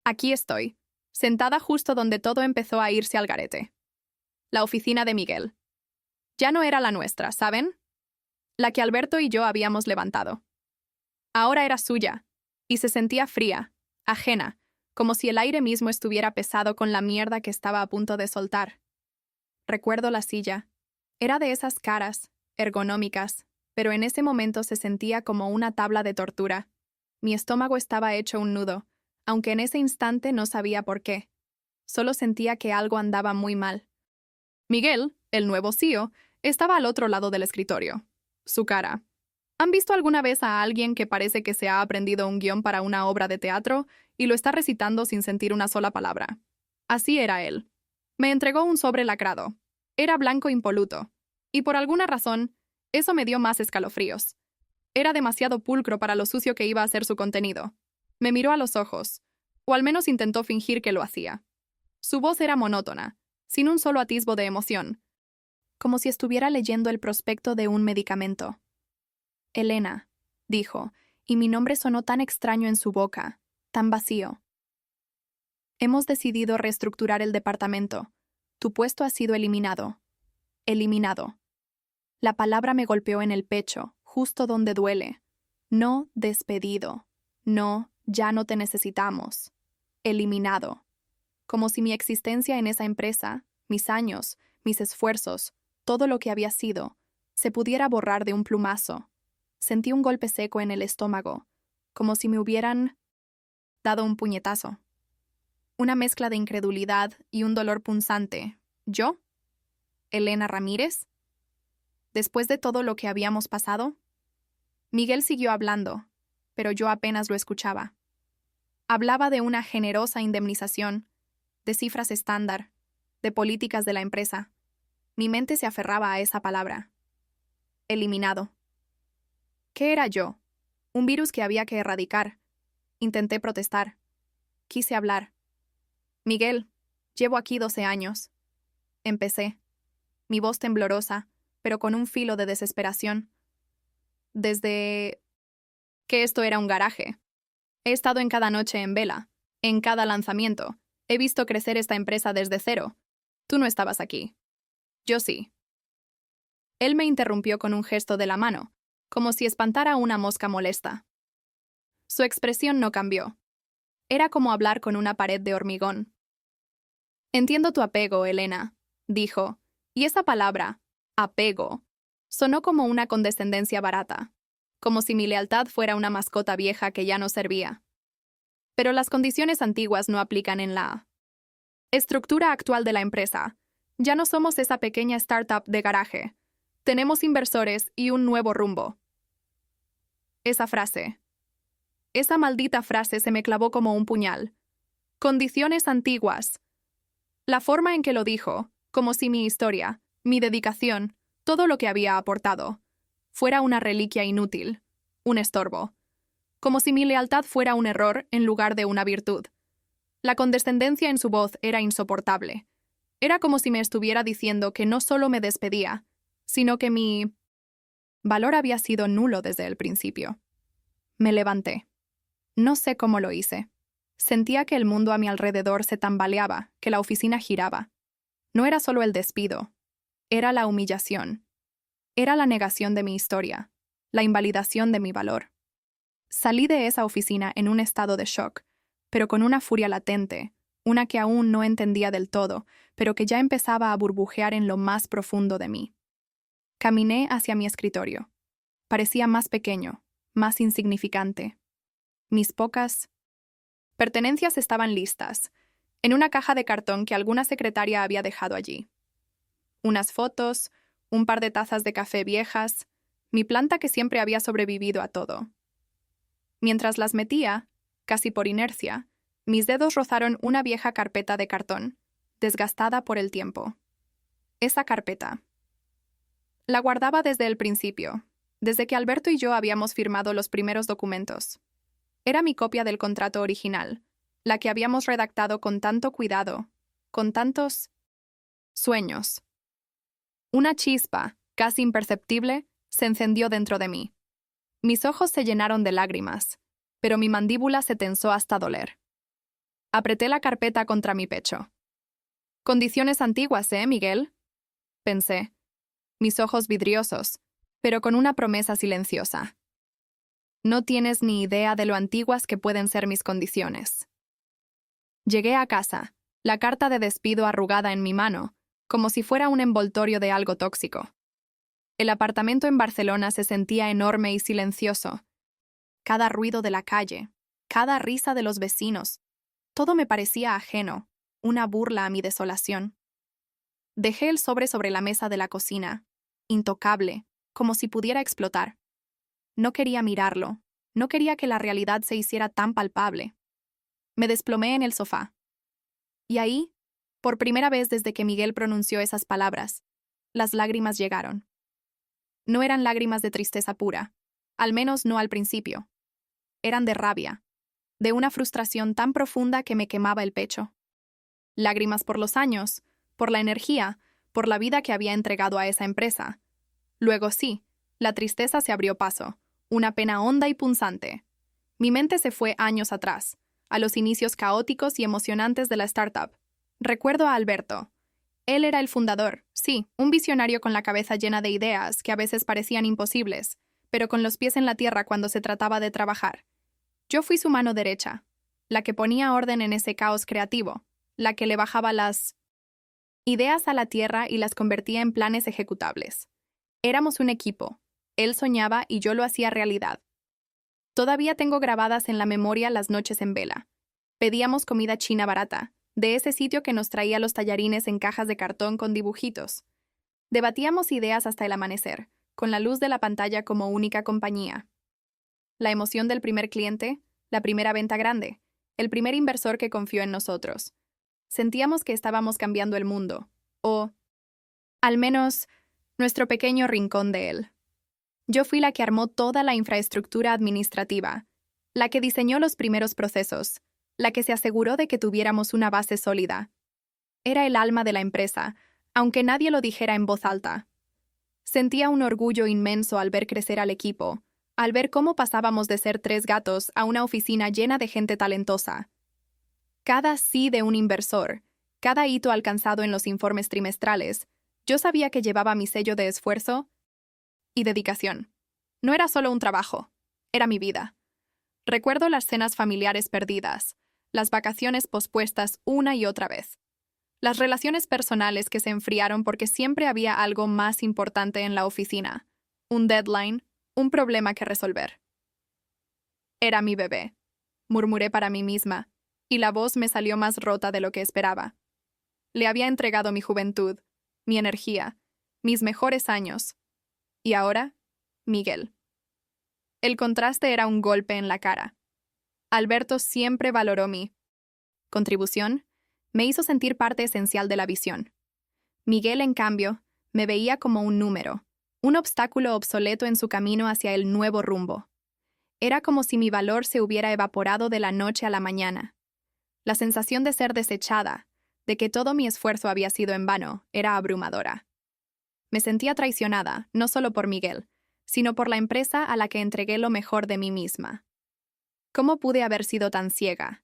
Aquí estoy, sentada justo donde todo empezó a irse al garete. La oficina de Miguel. Ya no era la nuestra, ¿saben? La que Alberto y yo habíamos levantado. Ahora era suya, y se sentía fría, ajena, como si el aire mismo estuviera pesado con la mierda que estaba a punto de soltar. Recuerdo la silla. Era de esas caras, ergonómicas, pero en ese momento se sentía como una tabla de tortura. Mi estómago estaba hecho un nudo, aunque en ese instante no sabía por qué. Solo sentía que algo andaba muy mal. Miguel, el nuevo CEO, estaba al otro lado del escritorio. Su cara. ¿Han visto alguna vez a alguien que parece que se ha aprendido un guión para una obra de teatro y lo está recitando sin sentir una sola palabra? Así era él. Me entregó un sobre lacrado. Era blanco impoluto. Y por alguna razón, eso me dio más escalofríos. Era demasiado pulcro para lo sucio que iba a ser su contenido. Me miró a los ojos, o al menos intentó fingir que lo hacía. Su voz era monótona, sin un solo atisbo de emoción, como si estuviera leyendo el prospecto de un medicamento. Elena, dijo, y mi nombre sonó tan extraño en su boca, tan vacío. Hemos decidido reestructurar el departamento. Tu puesto ha sido eliminado. Eliminado. La palabra me golpeó en el pecho, justo donde duele. No despedido. No, ya no te necesitamos. Eliminado. Como si mi existencia en esa empresa, mis años, mis esfuerzos, todo lo que había sido, se pudiera borrar de un plumazo. Sentí un golpe seco en el estómago, como si me hubieran dado un puñetazo. Una mezcla de incredulidad y un dolor punzante. ¿Yo? ¿Elena Ramírez? Después de todo lo que habíamos pasado. Miguel siguió hablando, pero yo apenas lo escuchaba. Hablaba de una generosa indemnización, de cifras estándar, de políticas de la empresa. Mi mente se aferraba a esa palabra. Eliminado. ¿Qué era yo? Un virus que había que erradicar. Intenté protestar. Quise hablar. Miguel, llevo aquí 12 años. Empecé. Mi voz temblorosa, pero con un filo de desesperación. Desde que esto era un garaje. He estado en cada noche en vela, en cada lanzamiento. He visto crecer esta empresa desde cero. Tú no estabas aquí. Yo sí. Él me interrumpió con un gesto de la mano, como si espantara a una mosca molesta. Su expresión no cambió. Era como hablar con una pared de hormigón. Entiendo tu apego, Elena, dijo, y esa palabra, apego, sonó como una condescendencia barata, como si mi lealtad fuera una mascota vieja que ya no servía. Pero las condiciones antiguas no aplican en la estructura actual de la empresa. Ya no somos esa pequeña startup de garaje. Tenemos inversores y un nuevo rumbo. Esa maldita frase se me clavó como un puñal. Condiciones antiguas. La forma en que lo dijo, como si mi historia, mi dedicación, todo lo que había aportado, fuera una reliquia inútil, un estorbo. Como si mi lealtad fuera un error en lugar de una virtud. La condescendencia en su voz era insoportable. Era como si me estuviera diciendo que no solo me despedía, sino que mi valor había sido nulo desde el principio. Me levanté. No sé cómo lo hice. Sentía que el mundo a mi alrededor se tambaleaba, que la oficina giraba. No era solo el despido. Era la humillación. Era la negación de mi historia, la invalidación de mi valor. Salí de esa oficina en un estado de shock, pero con una furia latente, una que aún no entendía del todo, pero que ya empezaba a burbujear en lo más profundo de mí. Caminé hacia mi escritorio. Parecía más pequeño, más insignificante. Mis pocas pertenencias estaban listas, en una caja de cartón que alguna secretaria había dejado allí. Unas fotos, un par de tazas de café viejas, mi planta que siempre había sobrevivido a todo. Mientras las metía, casi por inercia, mis dedos rozaron una vieja carpeta de cartón, desgastada por el tiempo. Esa carpeta. La guardaba desde el principio, desde que Alberto y yo habíamos firmado los primeros documentos. Era mi copia del contrato original, la que habíamos redactado con tanto cuidado, con tantos sueños. Una chispa, casi imperceptible, se encendió dentro de mí. Mis ojos se llenaron de lágrimas, pero mi mandíbula se tensó hasta doler. Apreté la carpeta contra mi pecho. Condiciones antiguas, Miguel? Pensé, mis ojos vidriosos, pero con una promesa silenciosa. No tienes ni idea de lo antiguas que pueden ser mis condiciones. Llegué a casa, la carta de despido arrugada en mi mano, como si fuera un envoltorio de algo tóxico. El apartamento en Barcelona se sentía enorme y silencioso. Cada ruido de la calle, cada risa de los vecinos, todo me parecía ajeno, una burla a mi desolación. Dejé el sobre la mesa de la cocina, intocable, como si pudiera explotar. No quería mirarlo, no quería que la realidad se hiciera tan palpable. Me desplomé en el sofá. Y ahí, por primera vez desde que Miguel pronunció esas palabras, las lágrimas llegaron. No eran lágrimas de tristeza pura, al menos no al principio. Eran de rabia, de una frustración tan profunda que me quemaba el pecho. Lágrimas por los años, por la energía, por la vida que había entregado a esa empresa. Luego sí, la tristeza se abrió paso, una pena honda y punzante. Mi mente se fue años atrás, a los inicios caóticos y emocionantes de la startup. Recuerdo a Alberto. Él era el fundador, sí, un visionario con la cabeza llena de ideas que a veces parecían imposibles, pero con los pies en la tierra cuando se trataba de trabajar. Yo fui su mano derecha, la que ponía orden en ese caos creativo, la que le bajaba las ideas a la tierra y las convertía en planes ejecutables. Éramos un equipo. Él soñaba y yo lo hacía realidad. Todavía tengo grabadas en la memoria las noches en vela. Pedíamos comida china barata, de ese sitio que nos traía los tallarines en cajas de cartón con dibujitos. Debatíamos ideas hasta el amanecer, con la luz de la pantalla como única compañía. La emoción del primer cliente, la primera venta grande, el primer inversor que confió en nosotros. Sentíamos que estábamos cambiando el mundo, o, al menos, nuestro pequeño rincón de él. Yo fui la que armó toda la infraestructura administrativa, la que diseñó los primeros procesos, la que se aseguró de que tuviéramos una base sólida. Era el alma de la empresa, aunque nadie lo dijera en voz alta. Sentía un orgullo inmenso al ver crecer al equipo, al ver cómo pasábamos de ser 3 gatos a una oficina llena de gente talentosa. Cada sí de un inversor, cada hito alcanzado en los informes trimestrales, yo sabía que llevaba mi sello de esfuerzo y dedicación. No era solo un trabajo, era mi vida. Recuerdo las cenas familiares perdidas, las vacaciones pospuestas una y otra vez, las relaciones personales que se enfriaron porque siempre había algo más importante en la oficina, un deadline, un problema que resolver. Era mi bebé, murmuré para mí misma, y la voz me salió más rota de lo que esperaba. Le había entregado mi juventud, mi energía, mis mejores años. Y ahora, Miguel. El contraste era un golpe en la cara. Alberto siempre valoró mi contribución, me hizo sentir parte esencial de la visión. Miguel, en cambio, me veía como un número, un obstáculo obsoleto en su camino hacia el nuevo rumbo. Era como si mi valor se hubiera evaporado de la noche a la mañana. La sensación de ser desechada, de que todo mi esfuerzo había sido en vano, era abrumadora. Me sentía traicionada, no solo por Miguel, sino por la empresa a la que entregué lo mejor de mí misma. ¿Cómo pude haber sido tan ciega?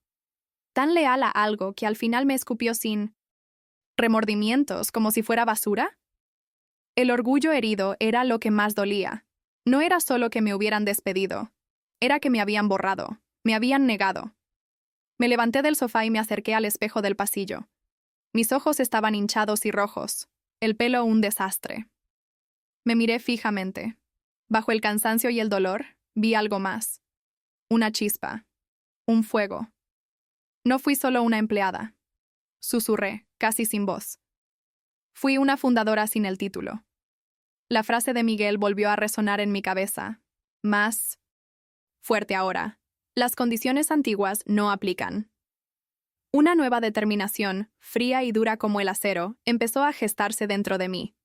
¿Tan leal a algo que al final me escupió sin remordimientos, como si fuera basura? El orgullo herido era lo que más dolía. No era solo que me hubieran despedido, era que me habían borrado, me habían negado. Me levanté del sofá y me acerqué al espejo del pasillo. Mis ojos estaban hinchados y rojos, el pelo un desastre. Me miré fijamente. Bajo el cansancio y el dolor, vi algo más. Una chispa. Un fuego. No fui solo una empleada. Susurré, casi sin voz. Fui una fundadora sin el título. La frase de Miguel volvió a resonar en mi cabeza. Más fuerte ahora. Las condiciones antiguas no aplican. Una nueva determinación, fría y dura como el acero, empezó a gestarse dentro de mí.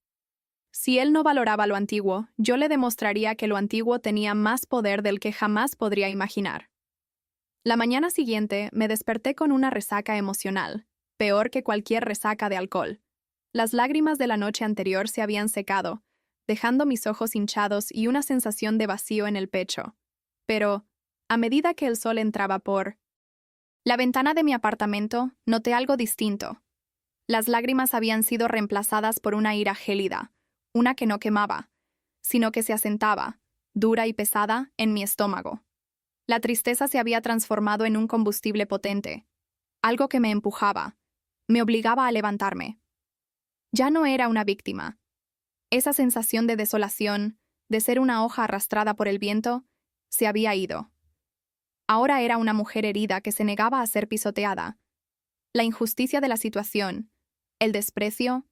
Si él no valoraba lo antiguo, yo le demostraría que lo antiguo tenía más poder del que jamás podría imaginar. La mañana siguiente me desperté con una resaca emocional, peor que cualquier resaca de alcohol. Las lágrimas de la noche anterior se habían secado, dejando mis ojos hinchados y una sensación de vacío en el pecho. Pero, a medida que el sol entraba por La ventana de mi apartamento noté algo distinto. Las lágrimas habían sido reemplazadas por una ira gélida, una que no quemaba, sino que se asentaba, dura y pesada, en mi estómago. La tristeza se había transformado en un combustible potente, algo que me empujaba, me obligaba a levantarme. Ya no era una víctima. Esa sensación de desolación, de ser una hoja arrastrada por el viento, se había ido. Ahora era una mujer herida que se negaba a ser pisoteada. La injusticia de la situación, el desprecio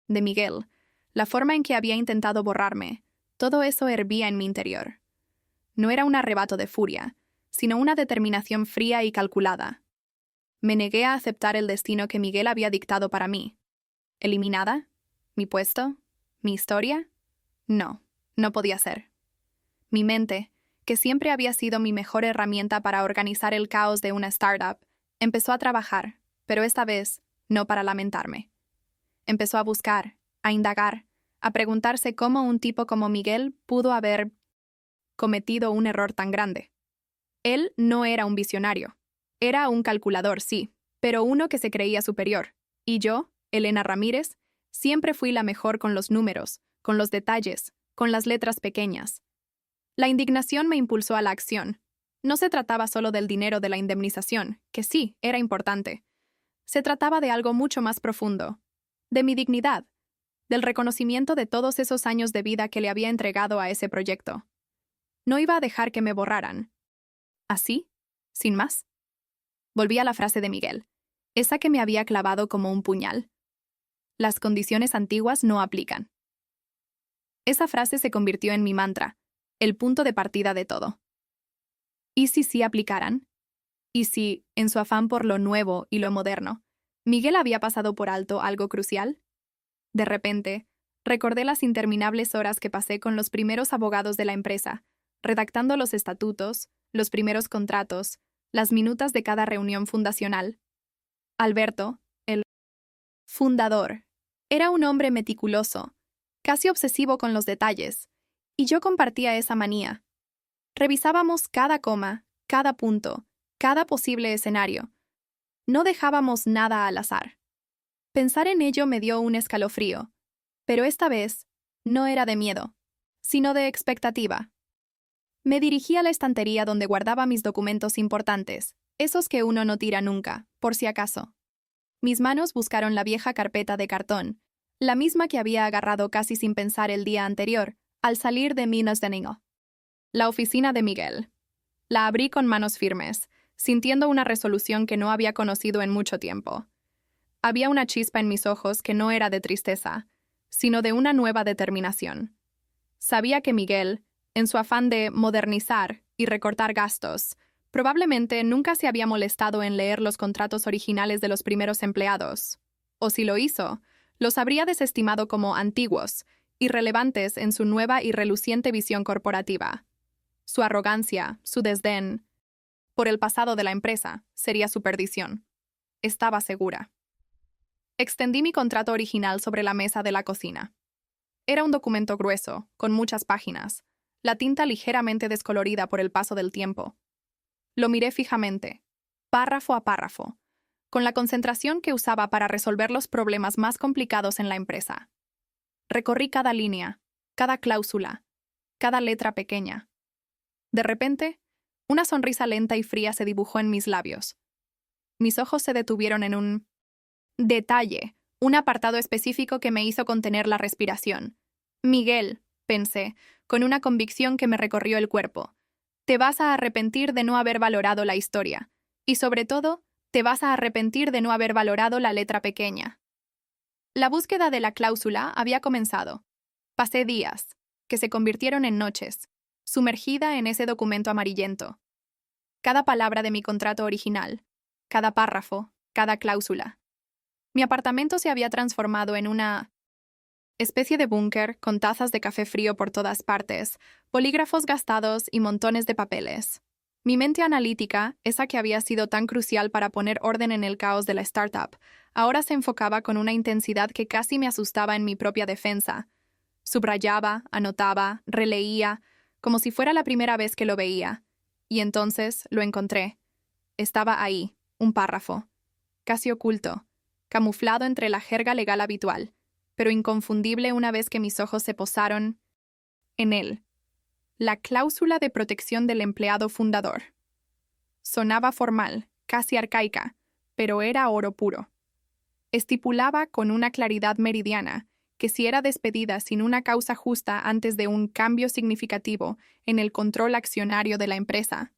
de Miguel, la forma en que había intentado borrarme, todo eso hervía en mi interior. No era un arrebato de furia, sino una determinación fría y calculada. Me negué a aceptar el destino que Miguel había dictado para mí. ¿Eliminada? ¿Mi puesto? ¿Mi historia? No, no podía ser. Mi mente, que siempre había sido mi mejor herramienta para organizar el caos de una startup, empezó a trabajar, pero esta vez no para lamentarme. Empezó a buscar, a indagar, a preguntarse cómo un tipo como Miguel pudo haber cometido un error tan grande. Él no era un visionario. Era un calculador, sí, pero uno que se creía superior. Y yo, Elena Ramírez, siempre fui la mejor con los números, con los detalles, con las letras pequeñas. La indignación me impulsó a la acción. No se trataba solo del dinero de la indemnización, que sí, era importante. Se trataba de algo mucho más profundo. De mi dignidad, del reconocimiento de todos esos años de vida que le había entregado a ese proyecto. No iba a dejar que me borraran. ¿Así? ¿Sin más? Volví a la frase de Miguel, esa que me había clavado como un puñal. Las condiciones antiguas no aplican. Esa frase se convirtió en mi mantra, el punto de partida de todo. ¿Y si sí aplicaran? ¿Y si, en su afán por lo nuevo y lo moderno, Miguel había pasado por alto algo crucial? De repente, recordé las interminables horas que pasé con los primeros abogados de la empresa, redactando los estatutos, los primeros contratos, las minutas de cada reunión fundacional. Alberto, el fundador, era un hombre meticuloso, casi obsesivo con los detalles, y yo compartía esa manía. Revisábamos cada coma, cada punto, cada posible escenario. No dejábamos nada al azar. Pensar en ello me dio un escalofrío, pero esta vez no era de miedo, sino de expectativa. Me dirigí a la estantería donde guardaba mis documentos importantes, esos que uno no tira nunca, por si acaso. Mis manos buscaron la vieja carpeta de cartón, la misma que había agarrado casi sin pensar el día anterior, al salir de Minas de Ningo. La oficina de Miguel. La abrí con manos firmes, sintiendo una resolución que no había conocido en mucho tiempo. Había una chispa en mis ojos que no era de tristeza, sino de una nueva determinación. Sabía que Miguel, en su afán de modernizar y recortar gastos, probablemente nunca se había molestado en leer los contratos originales de los primeros empleados. O si lo hizo, los habría desestimado como antiguos, irrelevantes en su nueva y reluciente visión corporativa. Su arrogancia, su desdén por el pasado de la empresa sería su perdición. Estaba segura. Extendí mi contrato original sobre la mesa de la cocina. Era un documento grueso, con muchas páginas, la tinta ligeramente descolorida por el paso del tiempo. Lo miré fijamente, párrafo a párrafo, con la concentración que usaba para resolver los problemas más complicados en la empresa. Recorrí cada línea, cada cláusula, cada letra pequeña. De repente, una sonrisa lenta y fría se dibujó en mis labios. Mis ojos se detuvieron en un detalle, un apartado específico que me hizo contener la respiración. Miguel, pensé, con una convicción que me recorrió el cuerpo. Te vas a arrepentir de no haber valorado la historia. Y sobre todo, te vas a arrepentir de no haber valorado la letra pequeña. La búsqueda de la cláusula había comenzado. Pasé días, que se convirtieron en noches, sumergida en ese documento amarillento. Cada palabra de mi contrato original, cada párrafo, cada cláusula. Mi apartamento se había transformado en una especie de búnker con tazas de café frío por todas partes, bolígrafos gastados y montones de papeles. Mi mente analítica, esa que había sido tan crucial para poner orden en el caos de la startup, ahora se enfocaba con una intensidad que casi me asustaba en mi propia defensa. Subrayaba, anotaba, releía, como si fuera la primera vez que lo veía. Y entonces lo encontré. Estaba ahí, un párrafo, casi oculto, camuflado entre la jerga legal habitual, pero inconfundible una vez que mis ojos se posaron en él. La cláusula de protección del empleado fundador. Sonaba formal, casi arcaica, pero era oro puro. Estipulaba con una claridad meridiana que si era despedida sin una causa justa antes de un cambio significativo en el control accionario de la empresa,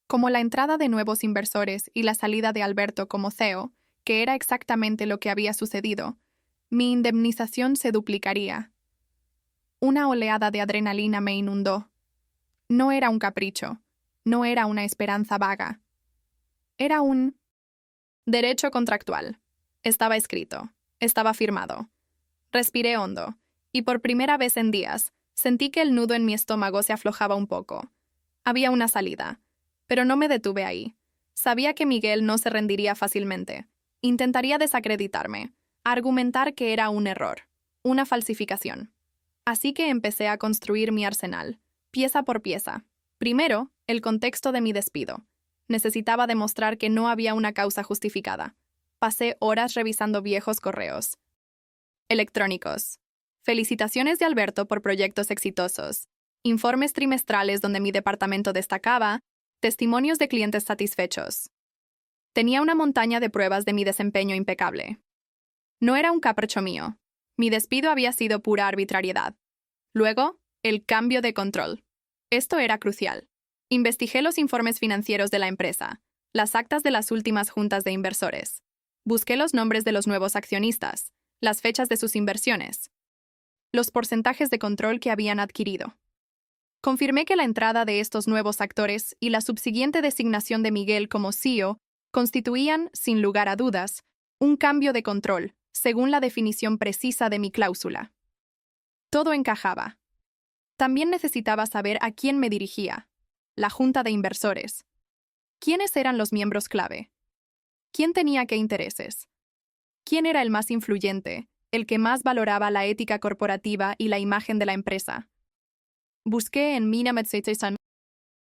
como la entrada de nuevos inversores y la salida de Alberto como CEO, que era exactamente lo que había sucedido, mi indemnización se duplicaría. Una oleada de adrenalina me inundó. No era un capricho, no era una esperanza vaga. Era un derecho contractual. Estaba escrito, estaba firmado. Respiré hondo, y por primera vez en días, sentí que el nudo en mi estómago se aflojaba un poco. Había una salida, pero no me detuve ahí. Sabía que Miguel no se rendiría fácilmente. Intentaría desacreditarme, argumentar que era un error, una falsificación. Así que empecé a construir mi arsenal, pieza por pieza. Primero, el contexto de mi despido. Necesitaba demostrar que no había una causa justificada. Pasé horas revisando viejos correos electrónicos. Felicitaciones de Alberto por proyectos exitosos. Informes trimestrales donde mi departamento destacaba. Testimonios de clientes satisfechos. Tenía una montaña de pruebas de mi desempeño impecable. No era un capricho mío. Mi despido había sido pura arbitrariedad. Luego, el cambio de control. Esto era crucial. Investigué los informes financieros de la empresa, las actas de las últimas juntas de inversores. Busqué los nombres de los nuevos accionistas, las fechas de sus inversiones, los porcentajes de control que habían adquirido. Confirmé que la entrada de estos nuevos actores y la subsiguiente designación de Miguel como CEO constituían, sin lugar a dudas, un cambio de control, según la definición precisa de mi cláusula. Todo encajaba. También necesitaba saber a quién me dirigía. La junta de inversores. ¿Quiénes eran los miembros clave? ¿Quién tenía qué intereses? ¿Quién era el más influyente, el que más valoraba la ética corporativa y la imagen de la empresa? Busqué en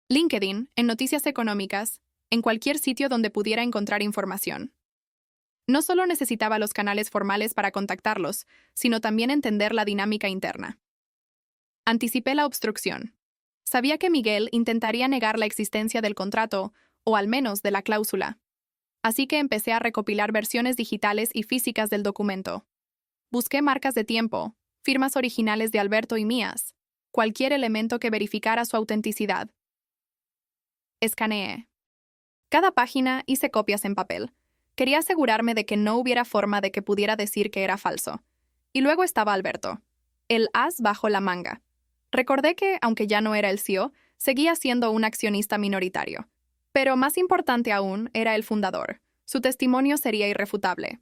LinkedIn, en noticias económicas, en cualquier sitio donde pudiera encontrar información. No solo necesitaba los canales formales para contactarlos, sino también entender la dinámica interna. Anticipé la obstrucción. Sabía que Miguel intentaría negar la existencia del contrato, o al menos de la cláusula. Así que empecé a recopilar versiones digitales y físicas del documento. Busqué marcas de tiempo, firmas originales de Alberto y mías, cualquier elemento que verificara su autenticidad. Escaneé. Cada página hice copias en papel. Quería asegurarme de que no hubiera forma de que pudiera decir que era falso. Y luego estaba Alberto, el as bajo la manga. Recordé que, aunque ya no era el CEO, seguía siendo un accionista minoritario. Pero más importante aún era el fundador. Su testimonio sería irrefutable.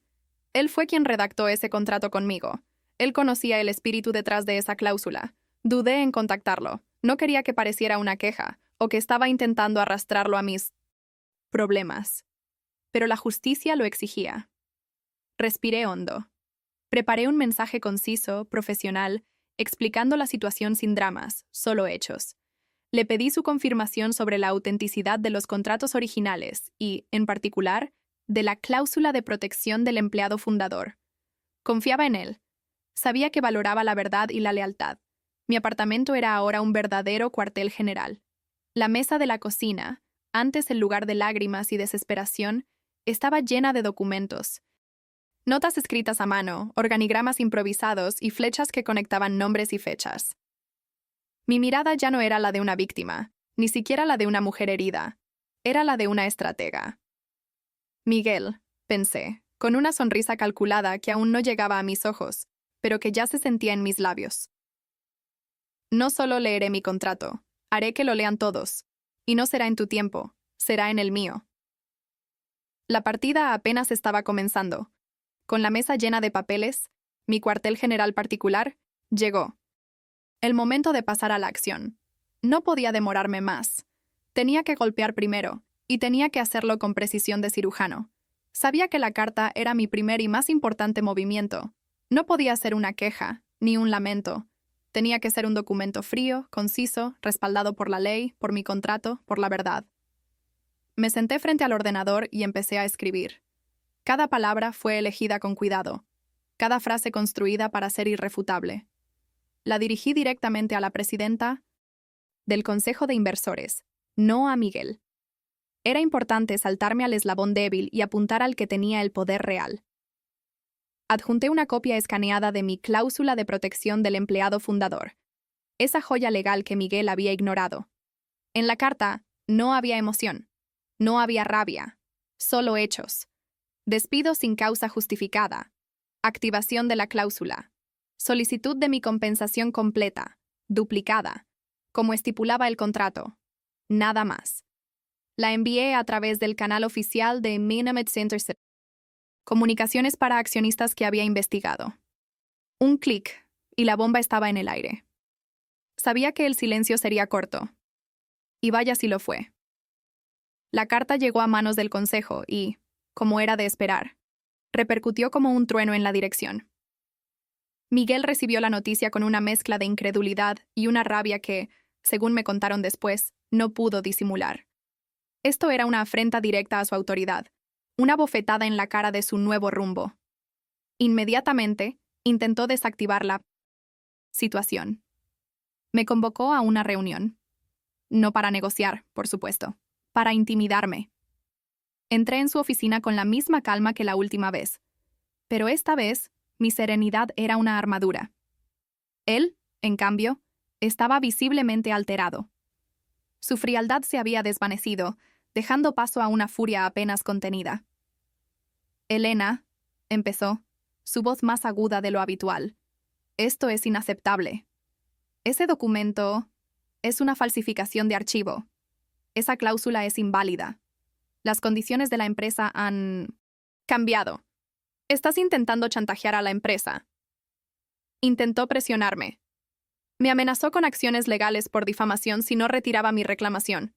Él fue quien redactó ese contrato conmigo. Él conocía el espíritu detrás de esa cláusula. Dudé en contactarlo. No quería que pareciera una queja, o que estaba intentando arrastrarlo a mis problemas. Pero la justicia lo exigía. Respiré hondo. Preparé un mensaje conciso, profesional, explicando la situación sin dramas, solo hechos. Le pedí su confirmación sobre la autenticidad de los contratos originales y, en particular, de la cláusula de protección del empleado fundador. Confiaba en él. Sabía que valoraba la verdad y la lealtad. Mi apartamento era ahora un verdadero cuartel general. La mesa de la cocina, antes el lugar de lágrimas y desesperación, estaba llena de documentos. Notas escritas a mano, organigramas improvisados y flechas que conectaban nombres y fechas. Mi mirada ya no era la de una víctima, ni siquiera la de una mujer herida. Era la de una estratega. Miguel, pensé, con una sonrisa calculada que aún no llegaba a mis ojos, pero que ya se sentía en mis labios. No solo leeré mi contrato, haré que lo lean todos, y no será en tu tiempo, será en el mío. La partida apenas estaba comenzando. Con la mesa llena de papeles, mi cuartel general particular llegó. El momento de pasar a la acción. No podía demorarme más. Tenía que golpear primero, y tenía que hacerlo con precisión de cirujano. Sabía que la carta era mi primer y más importante movimiento. No podía ser una queja, ni un lamento. Tenía que ser un documento frío, conciso, respaldado por la ley, por mi contrato, por la verdad. Me senté frente al ordenador y empecé a escribir. Cada palabra fue elegida con cuidado, cada frase construida para ser irrefutable. La dirigí directamente a la presidenta del Consejo de Inversores, no a Miguel. Era importante saltarme al eslabón débil y apuntar al que tenía el poder real. Adjunté una copia escaneada de mi cláusula de protección del empleado fundador, esa joya legal que Miguel había ignorado. En la carta no había emoción, no había rabia, solo hechos. Despido sin causa justificada, activación de la cláusula, solicitud de mi compensación completa, duplicada, como estipulaba el contrato. Nada más. La envié a través del canal oficial de Minamet Center. Comunicaciones para accionistas que había investigado. Un clic, y la bomba estaba en el aire. Sabía que el silencio sería corto. Y vaya si lo fue. La carta llegó a manos del consejo y, como era de esperar, repercutió como un trueno en la dirección. Miguel recibió la noticia con una mezcla de incredulidad y una rabia que, según me contaron después, no pudo disimular. Esto era una afrenta directa a su autoridad, una bofetada en la cara de su nuevo rumbo. Inmediatamente, intentó desactivar la situación. Me convocó a una reunión. No para negociar, por supuesto, para intimidarme. Entré en su oficina con la misma calma que la última vez, pero esta vez mi serenidad era una armadura. Él, en cambio, estaba visiblemente alterado. Su frialdad se había desvanecido, dejando paso a una furia apenas contenida. Elena, empezó, su voz más aguda de lo habitual. Esto es inaceptable. Ese documento es una falsificación de archivo. Esa cláusula es inválida. Las condiciones de la empresa han cambiado. Estás intentando chantajear a la empresa. Intentó presionarme. Me amenazó con acciones legales por difamación si no retiraba mi reclamación.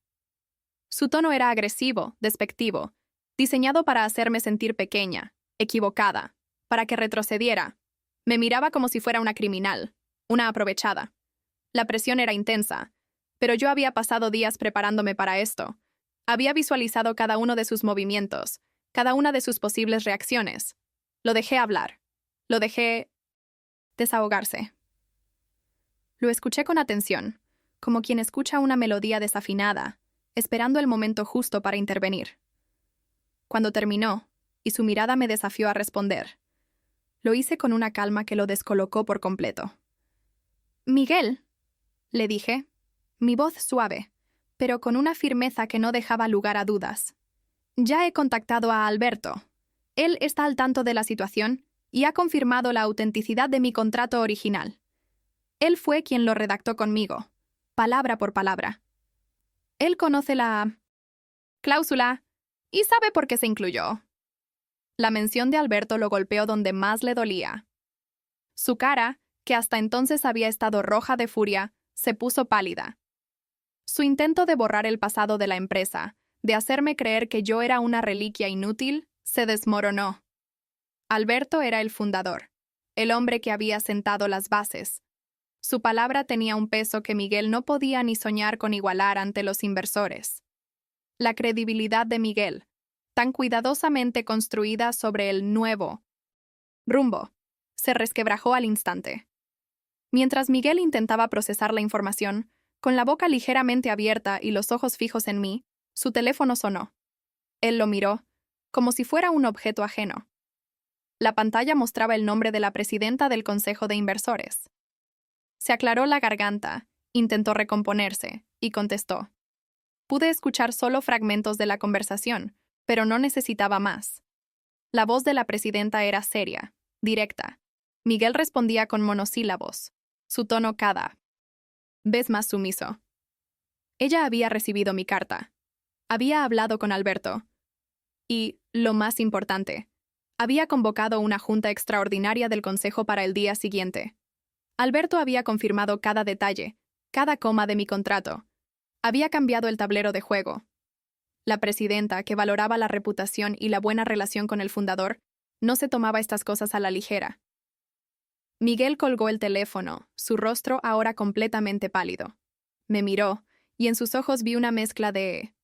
Su tono era agresivo, despectivo, diseñado para hacerme sentir pequeña, equivocada, para que retrocediera. Me miraba como si fuera una criminal, una aprovechada. La presión era intensa, pero yo había pasado días preparándome para esto. Había visualizado cada uno de sus movimientos, cada una de sus posibles reacciones. Lo dejé hablar. Lo dejé desahogarse. Lo escuché con atención, como quien escucha una melodía desafinada, esperando el momento justo para intervenir. Cuando terminó, y su mirada me desafió a responder, lo hice con una calma que lo descolocó por completo. «Miguel», le dije, mi voz suave, pero con una firmeza que no dejaba lugar a dudas. «Ya he contactado a Alberto. Él está al tanto de la situación y ha confirmado la autenticidad de mi contrato original. Él fue quien lo redactó conmigo, palabra por palabra. Él conoce la cláusula y sabe por qué se incluyó». La mención de Alberto lo golpeó donde más le dolía. Su cara, que hasta entonces había estado roja de furia, se puso pálida. Su intento de borrar el pasado de la empresa, de hacerme creer que yo era una reliquia inútil, se desmoronó. Alberto era el fundador, el hombre que había sentado las bases. Su palabra tenía un peso que Miguel no podía ni soñar con igualar ante los inversores. La credibilidad de Miguel, tan cuidadosamente construida sobre el nuevo rumbo, se resquebrajó al instante. Mientras Miguel intentaba procesar la información, con la boca ligeramente abierta y los ojos fijos en mí, su teléfono sonó. Él lo miró, como si fuera un objeto ajeno. La pantalla mostraba el nombre de la presidenta del Consejo de Inversores. Se aclaró la garganta, intentó recomponerse, y contestó. Pude escuchar solo fragmentos de la conversación, pero no necesitaba más. La voz de la presidenta era seria, directa. Miguel respondía con monosílabos, su tono cada vez más sumiso. Ella había recibido mi carta. Había hablado con Alberto. Y, lo más importante, había convocado una junta extraordinaria del Consejo para el día siguiente. Alberto había confirmado cada detalle, cada coma de mi contrato. Había cambiado el tablero de juego. La presidenta, que valoraba la reputación y la buena relación con el fundador, no se tomaba estas cosas a la ligera. Miguel colgó el teléfono, su rostro ahora completamente pálido. Me miró, y en sus ojos vi una mezcla de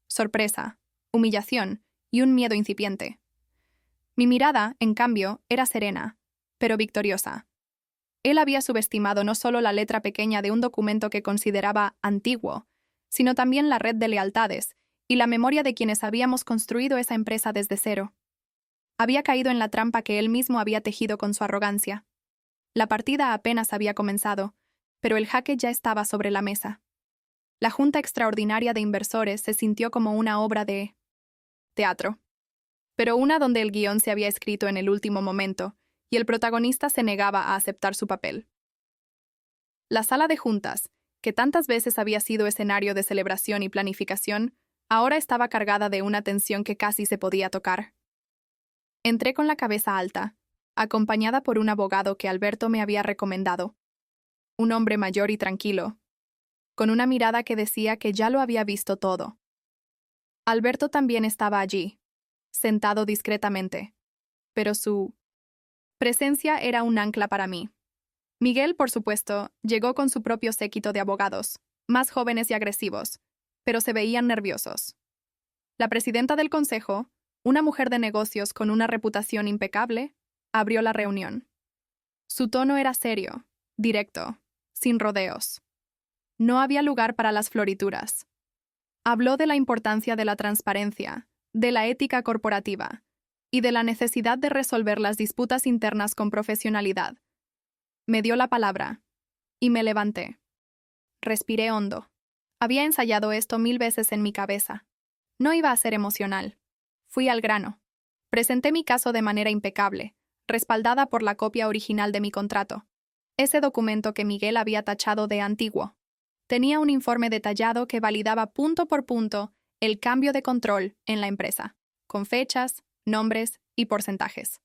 sorpresa, humillación y un miedo incipiente. Mi mirada, en cambio, era serena, pero victoriosa. Él había subestimado no solo la letra pequeña de un documento que consideraba antiguo, sino también la red de lealtades y la memoria de quienes habíamos construido esa empresa desde cero. Había caído en la trampa que él mismo había tejido con su arrogancia. La partida apenas había comenzado, pero el jaque ya estaba sobre la mesa. La Junta Extraordinaria de Inversores se sintió como una obra de teatro, pero una donde el guión se había escrito en el último momento y el protagonista se negaba a aceptar su papel. La sala de juntas, que tantas veces había sido escenario de celebración y planificación, ahora estaba cargada de una tensión que casi se podía tocar. Entré con la cabeza alta, acompañada por un abogado que Alberto me había recomendado. Un hombre mayor y tranquilo, con una mirada que decía que ya lo había visto todo. Alberto también estaba allí, sentado discretamente, pero su presencia era un ancla para mí. Miguel, por supuesto, llegó con su propio séquito de abogados, más jóvenes y agresivos, pero se veían nerviosos. La presidenta del consejo, una mujer de negocios con una reputación impecable, abrió la reunión. Su tono era serio, directo, sin rodeos. No había lugar para las florituras. Habló de la importancia de la transparencia, de la ética corporativa y de la necesidad de resolver las disputas internas con profesionalidad. Me dio la palabra y me levanté. Respiré hondo. Había ensayado esto 1000 veces en mi cabeza. No iba a ser emocional. Fui al grano. Presenté mi caso de manera impecable, respaldada por la copia original de mi contrato. Ese documento que Miguel había tachado de antiguo. Tenía un informe detallado que validaba punto por punto el cambio de control en la empresa, con fechas, nombres y porcentajes.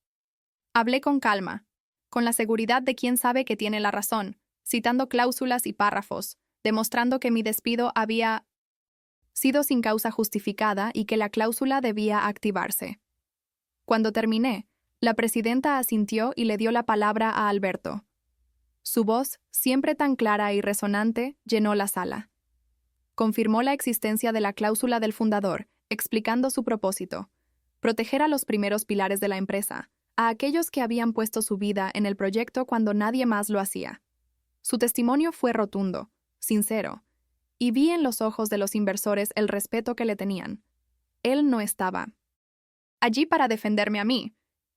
Hablé con calma, con la seguridad de quien sabe que tiene la razón, citando cláusulas y párrafos, demostrando que mi despido había sido sin causa justificada y que la cláusula debía activarse. Cuando terminé, la presidenta asintió y le dio la palabra a Alberto. Su voz, siempre tan clara y resonante, llenó la sala. Confirmó la existencia de la cláusula del fundador, explicando su propósito: proteger a los primeros pilares de la empresa, a aquellos que habían puesto su vida en el proyecto cuando nadie más lo hacía. Su testimonio fue rotundo, sincero, y vi en los ojos de los inversores el respeto que le tenían. Él no estaba allí para defenderme a mí,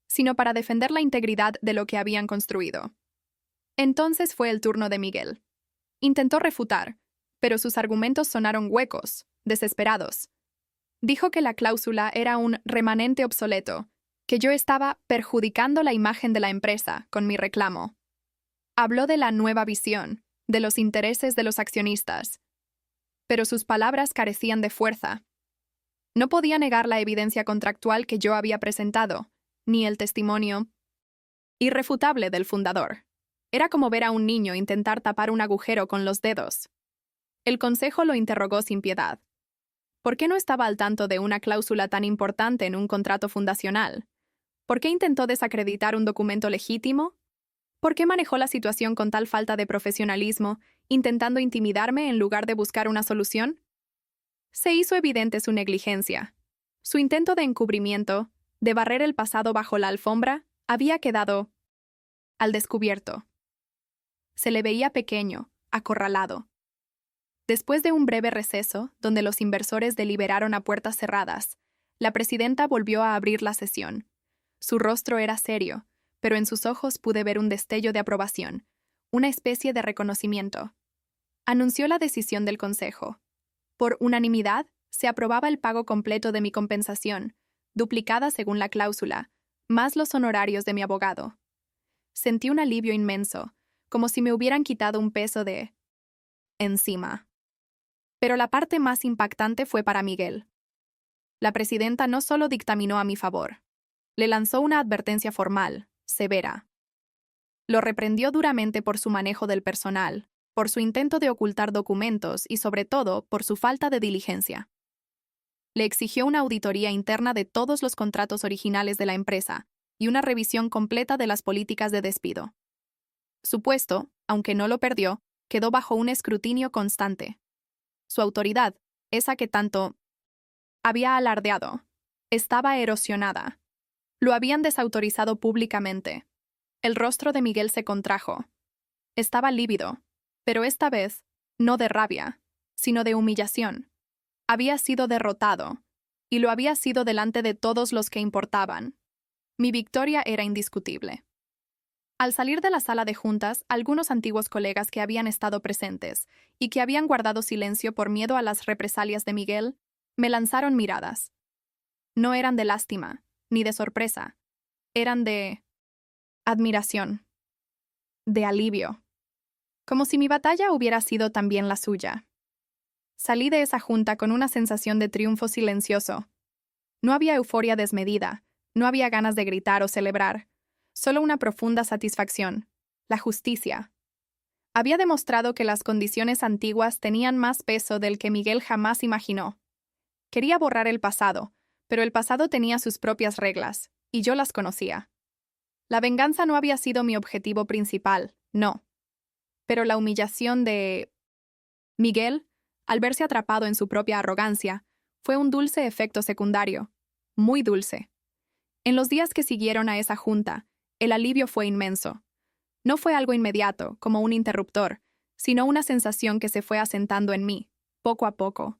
sino para defender la integridad de lo que habían construido. Entonces fue el turno de Miguel. Intentó refutar, pero sus argumentos sonaron huecos, desesperados. Dijo que la cláusula era un remanente obsoleto, que yo estaba perjudicando la imagen de la empresa con mi reclamo. Habló de la nueva visión, de los intereses de los accionistas, pero sus palabras carecían de fuerza. No podía negar la evidencia contractual que yo había presentado, ni el testimonio irrefutable del fundador. Era como ver a un niño intentar tapar un agujero con los dedos. El consejo lo interrogó sin piedad. ¿Por qué no estaba al tanto de una cláusula tan importante en un contrato fundacional? ¿Por qué intentó desacreditar un documento legítimo? ¿Por qué manejó la situación con tal falta de profesionalismo, intentando intimidarme en lugar de buscar una solución? Se hizo evidente su negligencia. Su intento de encubrimiento, de barrer el pasado bajo la alfombra, había quedado al descubierto. Se le veía pequeño, acorralado. Después de un breve receso, donde los inversores deliberaron a puertas cerradas, la presidenta volvió a abrir la sesión. Su rostro era serio, pero en sus ojos pude ver un destello de aprobación, una especie de reconocimiento. Anunció la decisión del consejo. Por unanimidad, se aprobaba el pago completo de mi compensación, duplicada según la cláusula, más los honorarios de mi abogado. Sentí un alivio inmenso, como si me hubieran quitado un peso de encima. Pero la parte más impactante fue para Miguel. La presidenta no solo dictaminó a mi favor, le lanzó una advertencia formal, severa. Lo reprendió duramente por su manejo del personal, por su intento de ocultar documentos y, sobre todo, por su falta de diligencia. Le exigió una auditoría interna de todos los contratos originales de la empresa y una revisión completa de las políticas de despido. Su puesto, aunque no lo perdió, quedó bajo un escrutinio constante. Su autoridad, esa que tanto Había alardeado. Estaba erosionada. Lo habían desautorizado públicamente. El rostro de Miguel se contrajo. Estaba lívido, pero esta vez no de rabia, sino de humillación. Había sido derrotado, y lo había sido delante de todos los que importaban. Mi victoria era indiscutible. Al salir de la sala de juntas, algunos antiguos colegas que habían estado presentes y que habían guardado silencio por miedo a las represalias de Miguel, me lanzaron miradas. No eran de lástima, ni de sorpresa. Eran de admiración, de alivio. Como si mi batalla hubiera sido también la suya. Salí de esa junta con una sensación de triunfo silencioso. No había euforia desmedida, no había ganas de gritar o celebrar, solo una profunda satisfacción, la justicia. Había demostrado que las condiciones antiguas tenían más peso del que Miguel jamás imaginó. Quería borrar el pasado, pero el pasado tenía sus propias reglas, y yo las conocía. La venganza no había sido mi objetivo principal, no. Pero la humillación de Miguel, al verse atrapado en su propia arrogancia, fue un dulce efecto secundario, muy dulce. En los días que siguieron a esa junta, el alivio fue inmenso. No fue algo inmediato, como un interruptor, sino una sensación que se fue asentando en mí, poco a poco.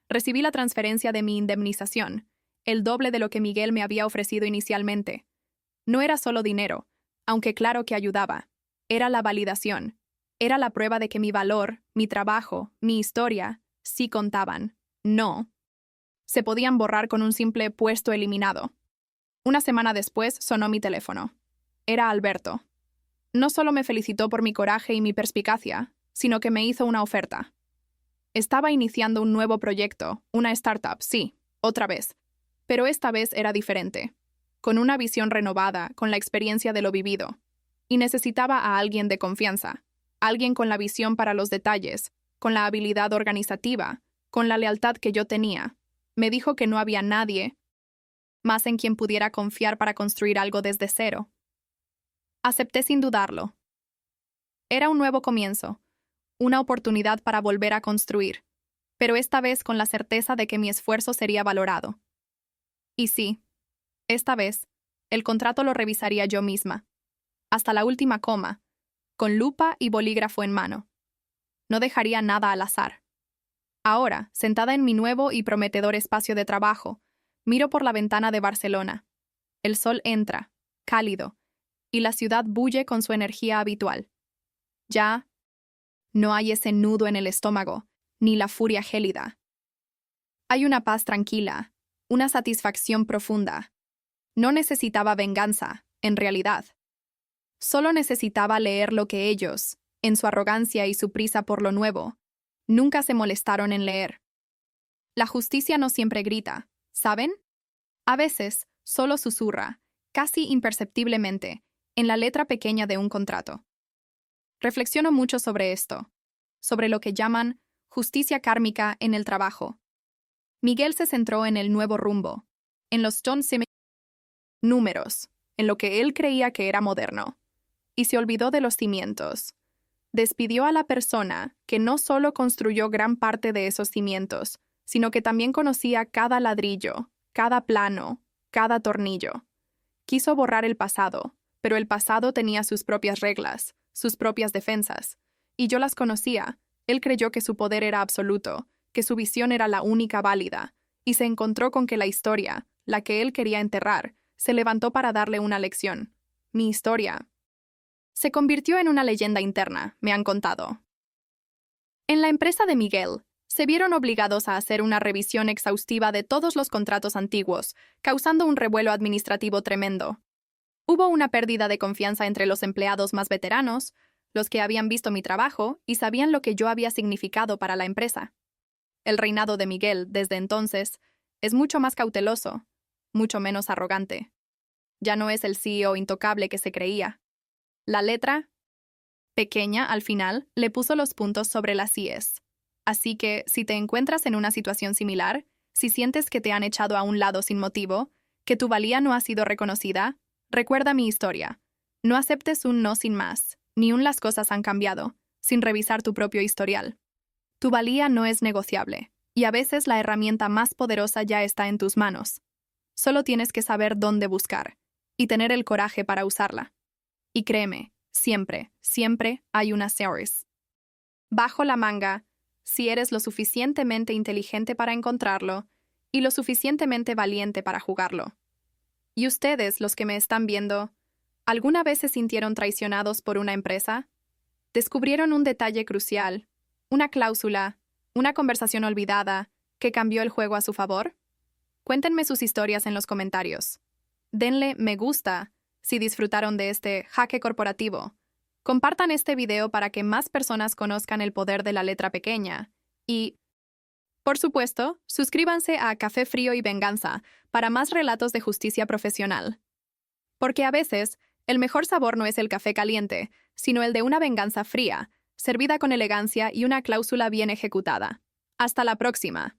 Recibí la transferencia de mi indemnización, el doble de lo que Miguel me había ofrecido inicialmente. No era solo dinero, aunque claro que ayudaba. Era la validación. Era la prueba de que mi valor, mi trabajo, mi historia, sí contaban. No. Se podían borrar con un simple puesto eliminado. Una semana después sonó mi teléfono. Era Alberto. No solo me felicitó por mi coraje y mi perspicacia, sino que me hizo una oferta. Estaba iniciando un nuevo proyecto, una startup, sí, otra vez. Pero esta vez era diferente, con una visión renovada, con la experiencia de lo vivido. Y necesitaba a alguien de confianza, alguien con la visión para los detalles, con la habilidad organizativa, con la lealtad que yo tenía. Me dijo que no había nadie más en quien pudiera confiar para construir algo desde cero. Acepté sin dudarlo. Era un nuevo comienzo, una oportunidad para volver a construir, pero esta vez con la certeza de que mi esfuerzo sería valorado. Y sí, esta vez, el contrato lo revisaría yo misma, hasta la última coma, con lupa y bolígrafo en mano. No dejaría nada al azar. Ahora, sentada en mi nuevo y prometedor espacio de trabajo, miro por la ventana de Barcelona. El sol entra, cálido, y la ciudad bulle con su energía habitual. Ya no hay ese nudo en el estómago, ni la furia gélida. Hay una paz tranquila, una satisfacción profunda. No necesitaba venganza, en realidad. Solo necesitaba leer lo que ellos, en su arrogancia y su prisa por lo nuevo, nunca se molestaron en leer. La justicia no siempre grita, ¿saben? A veces, solo susurra, casi imperceptiblemente, en la letra pequeña de un contrato. Reflexiono mucho sobre esto, sobre lo que llaman justicia kármica en el trabajo. Miguel se centró en el nuevo rumbo, en los John Simmons números, en lo que él creía que era moderno, y se olvidó de los cimientos. Despidió a la persona que no solo construyó gran parte de esos cimientos, sino que también conocía cada ladrillo, cada plano, cada tornillo. Quiso borrar el pasado, pero el pasado tenía sus propias reglas, sus propias defensas, y yo las conocía. Él creyó que su poder era absoluto, que su visión era la única válida, y se encontró con que la historia, la que él quería enterrar, se levantó para darle una lección. Mi historia se convirtió en una leyenda interna, me han contado. En la empresa de Miguel, se vieron obligados a hacer una revisión exhaustiva de todos los contratos antiguos, causando un revuelo administrativo tremendo. Hubo una pérdida de confianza entre los empleados más veteranos, los que habían visto mi trabajo y sabían lo que yo había significado para la empresa. El reinado de Miguel, desde entonces, es mucho más cauteloso, mucho menos arrogante. Ya no es el CEO intocable que se creía. La letra pequeña, al final, le puso los puntos sobre las íes. Así que, si te encuentras en una situación similar, si sientes que te han echado a un lado sin motivo, que tu valía no ha sido reconocida, recuerda mi historia. No aceptes un no sin más, ni un las cosas han cambiado, sin revisar tu propio historial. Tu valía no es negociable. Y a veces la herramienta más poderosa ya está en tus manos. Solo tienes que saber dónde buscar y tener el coraje para usarla. Y créeme, siempre, siempre hay una series bajo la manga si eres lo suficientemente inteligente para encontrarlo y lo suficientemente valiente para jugarlo. ¿Y ustedes, los que me están viendo, alguna vez se sintieron traicionados por una empresa? ¿Descubrieron un detalle crucial, una cláusula, una conversación olvidada que cambió el juego a su favor? Cuéntenme sus historias en los comentarios. Denle me gusta si disfrutaron de este jaque corporativo. Compartan este video para que más personas conozcan el poder de la letra pequeña. Y, por supuesto, suscríbanse a Café Frío y Venganza para más relatos de justicia profesional. Porque a veces, el mejor sabor no es el café caliente, sino el de una venganza fría, servida con elegancia y una cláusula bien ejecutada. Hasta la próxima.